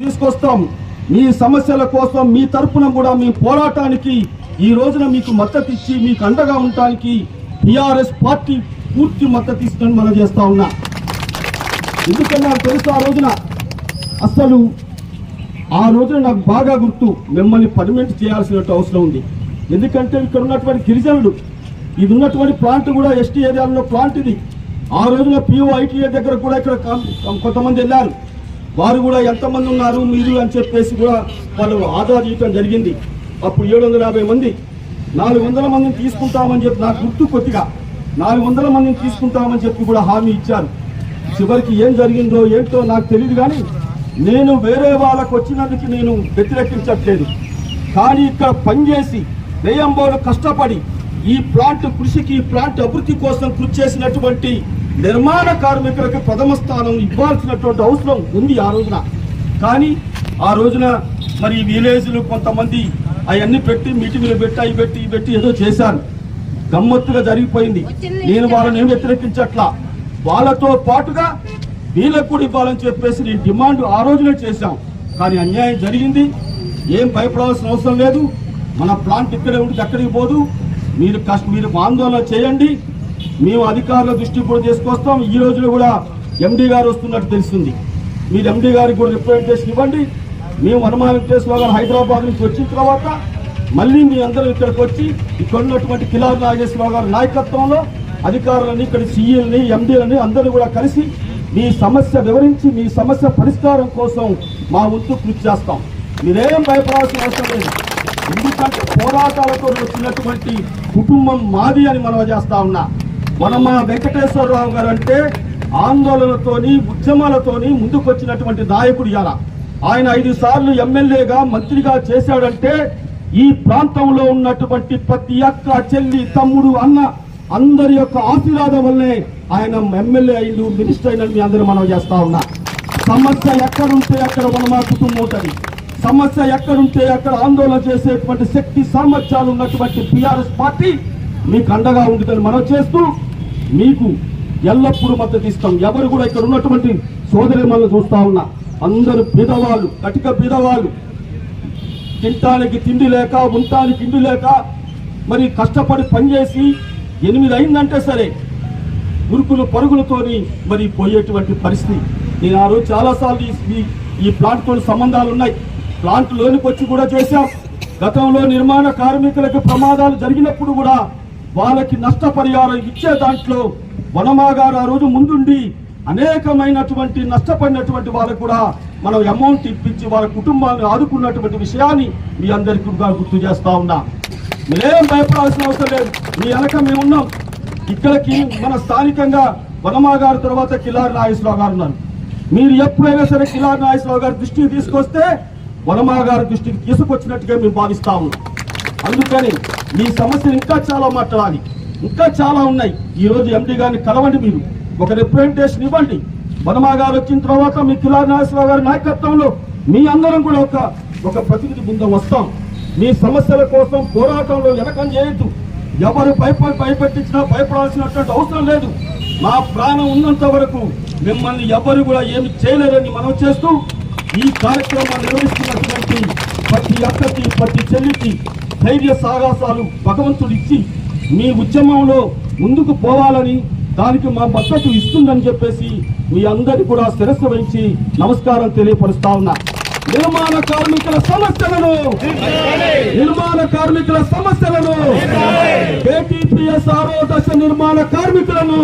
తీసుకొస్తాం. మీ సమస్యల కోసం మీ తరపున కూడా మీ పోరాటానికి ఈ రోజున మీకు మద్దతు ఇచ్చి మీకు అండగా ఉండటానికి టీఆర్ఎస్ పార్టీ పూర్తి మద్దతు ఇస్తుందని మనం చేస్తా ఉన్నా. ఎందుకంటే నాకు తెలుసు ఆ రోజున నాకు బాగా గుర్తు, మిమ్మల్ని పర్మిట్ చేయాల్సిన అవసరం ఉంది. ఎందుకంటే ఇక్కడ ఉన్నటువంటి గిరిజనులు, ఇది ఉన్నటువంటి ప్లాంట్ కూడా ఎస్టీ ఏరియాలో ప్లాంట్ ఇది. ఆ రోజున POITA దగ్గర కూడా ఇక్కడ కొంతమంది వెళ్ళారు. వారు కూడా ఎంతమంది ఉన్నారు మీరు అని చెప్పేసి కూడా వాళ్ళు ఆధార్ చేయడం జరిగింది. అప్పుడు 750 మంది, 400 మందిని తీసుకుంటామని చెప్పి నాకు గుర్తు, కొద్దిగా 400 మందిని తీసుకుంటామని చెప్పి కూడా హామీ ఇచ్చారు. చివరికి ఏం జరిగిందో ఏంటో నాకు తెలియదు. కానీ నేను వేరే వాళ్ళకు వచ్చినందుకు నేను వ్యతిరేకించట్లేదు. కానీ ఇక్కడ పనిచేసి వేయంబోలు కష్టపడి ఈ ప్లాంట్ కృషికి, ఈ ప్లాంట్ అభివృద్ధి కోసం కృషి చేసినటువంటి నిర్మాణ కార్మికులకు ప్రథమ స్థానం ఇవ్వాల్సినటువంటి అవసరం ఉంది ఆ రోజున. కానీ ఆ రోజున మరి విలేజ్లు కొంతమంది అవన్నీ పెట్టి మీటింగ్లు పెట్టి ఏదో చేశారు. గమ్మత్తుగా జరిగిపోయింది. నేను వాళ్ళని ఏం వ్యతిరేకించట్లా, వాళ్ళతో పాటుగా వీళ్ళకు కూడా ఇవ్వాలని చెప్పేసి నేను డిమాండ్ ఆ రోజునే చేశాం. కానీ అన్యాయం జరిగింది. ఏం భయపడాల్సిన అవసరం లేదు. మన ప్లాంట్ ఇక్కడే ఉంటుంది, ఎక్కడికి పోదు. మీరు ఆందోళన చేయండి, మేము అధికారుల దృష్టికి కూడా తీసుకొస్తాం. ఈ రోజులో కూడా MD గారు వస్తున్నట్టు తెలుస్తుంది. మీరు MD గారికి కూడా రిప్రజెంటేషన్ ఇవ్వండి. మేము వనమా వెంకటేశ్వర గారు హైదరాబాద్ నుంచి వచ్చిన తర్వాత మళ్ళీ మీ అందరూ ఇక్కడికి వచ్చి ఇక్కడ ఉన్నటువంటి కిలారి నాగేశ్వరరావు గారి నాయకత్వంలో అధికారులని, ఇక్కడ CEలని, MDలని అందరూ కూడా కలిసి మీ సమస్య వివరించి మీ సమస్య పరిష్కారం కోసం మా వంతు కృషి చేస్తాం. మీరేం భయపడాల్సిన అవసరం లేదు. ఎందుకంటే పోరాటాలతో వచ్చినటువంటి కుటుంబం మాది అని మనం చేస్తా ఉన్నా. వనమా వెంకటేశ్వరరావు గారు అంటే ఆందోళనతోని, ఉద్యమాలతోని ముందుకు వచ్చినటువంటి నాయకుడు. ఇలా ఆయన 5 సార్లు ఎమ్మెల్యేగా, మంత్రిగా చేశాడంటే ఈ ప్రాంతంలో ఉన్నటువంటి ప్రతి అక్క, చెల్లి, తమ్ముడు, అన్న అందరి యొక్క ఆశీర్వాదం వల్లనే ఆయన ఎమ్మెల్యే అయ్యిండు, మినిస్టర్ అయినని మీ అందరూ మనం చేస్తా ఉన్నా. సమస్య ఎక్కడుంటే అక్కడ వనమా కుటుంబం ఉంటుంది. సమస్య ఎక్కడుంటే అక్కడ ఆందోళన చేసేటువంటి శక్తి, సామర్థ్యాలు ఉన్నటువంటి టీఆర్ఎస్ పార్టీ మీకు అండగా ఉంటుందని మనం చేస్తూ మీకు ఎల్లప్పుడూ మద్దతు ఇస్తాం. ఎవరు కూడా ఇక్కడ ఉన్నటువంటి సోదరి మనం చూస్తా ఉన్నా, అందరూ పేదవాళ్ళు, కటిక పేదవాళ్ళు, తినటానికి తిండి లేక, ఉండటానికి ఇండి లేక మరి కష్టపడి పనిచేసి 8 అయిందంటే సరే ఉరుకులు పరుగులతోని మరి పోయేటువంటి పరిస్థితి. నేను ఆ రోజు చాలాసార్లు ఈ ప్లాంట్తో సంబంధాలు ఉన్నాయి. ప్లాంట్ లోనికి వచ్చి కూడా చేశాం. గతంలో నిర్మాణ కార్మికులకు ప్రమాదాలు జరిగినప్పుడు కూడా వాళ్ళకి నష్టపరిహారం ఇచ్చే దాంట్లో వనమా గారు ఆ రోజు ముందుండి అనేకమైనటువంటి నష్టపడినటువంటి వాళ్ళకు కూడా మనం అమౌంట్ ఇప్పించి వాళ్ళ కుటుంబాలను ఆదుకున్నటువంటి విషయాన్ని మీ అందరికీ గుర్తు చేస్తా ఉన్నా. మీరేం భయపడాల్సిన అవసరం లేదు. మీ వెనక మేమున్నాం. ఇక్కడికి మన స్థానికంగా వనమా గారి తర్వాత కిలారి నాగేశ్వరరావు గారు ఉన్నారు. మీరు ఎప్పుడైనా సరే కిలారి నాగేశ్వరరావు గారి దృష్టికి తీసుకొస్తే వనమా గారి దృష్టికి తీసుకొచ్చినట్టుగా మేము భావిస్తాము. అందుకని మీ సమస్యలు ఇంకా చాలా మాట్లాడాలి, ఇంకా చాలా ఉన్నాయి. ఈ రోజు MD గారిని కలవండి, మీరు ఒక రిప్రజెంటేషన్ ఇవ్వండి. వనమా గారు వచ్చిన తర్వాత మీ కిలారి నాగేశ్వరరావు గారి నాయకత్వంలో మీ అందరం కూడా ఒక ప్రతినిధి బృందం వస్తాం. మీ సమస్యల కోసం పోరాటంలో వెనకం చేయొద్దు. ఎవరు భయపెట్టించినా భయపడాల్సినటువంటి అవసరం లేదు. మా ప్రాణం ఉన్నంత వరకు మిమ్మల్ని ఎవరు కూడా ఏమి చేయలేరని మనం చేస్తూ ఈ కార్యక్రమాన్ని నిర్వహిస్తున్నటువంటి ప్రతి అక్కకి, ప్రతి చెల్లికి ధైర్య సాహసాలు భగవంతుడు ఇచ్చి మీ ఉద్యమంలో ముందుకు పోవాలని, దానికి మా మద్దతు ఇస్తుందని చెప్పేసి మీ అందరికీ కూడా శిరస్సు వహించి నమస్కారం తెలియపరుస్తా ఉన్నా. నిర్మాణ కార్మికుల సమస్యలను KTPS 6వ దశ నిర్మాణ కార్మికులను,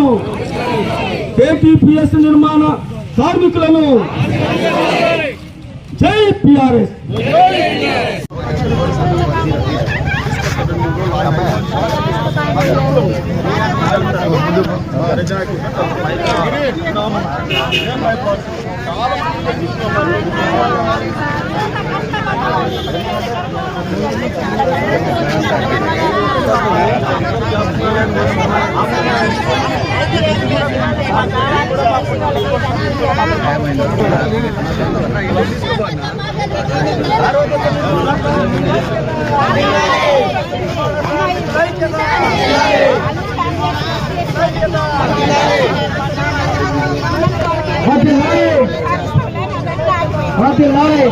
KTPS నిర్మాణ కార్మికులను జై టీఆర్ఎస్. వర్ధిల్లాలి.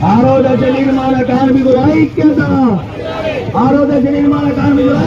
ఆరో దశ నిర్మాణ కార్మికుల ఐక్యత. ఆరో దశ నిర్మాణ కార్మికుల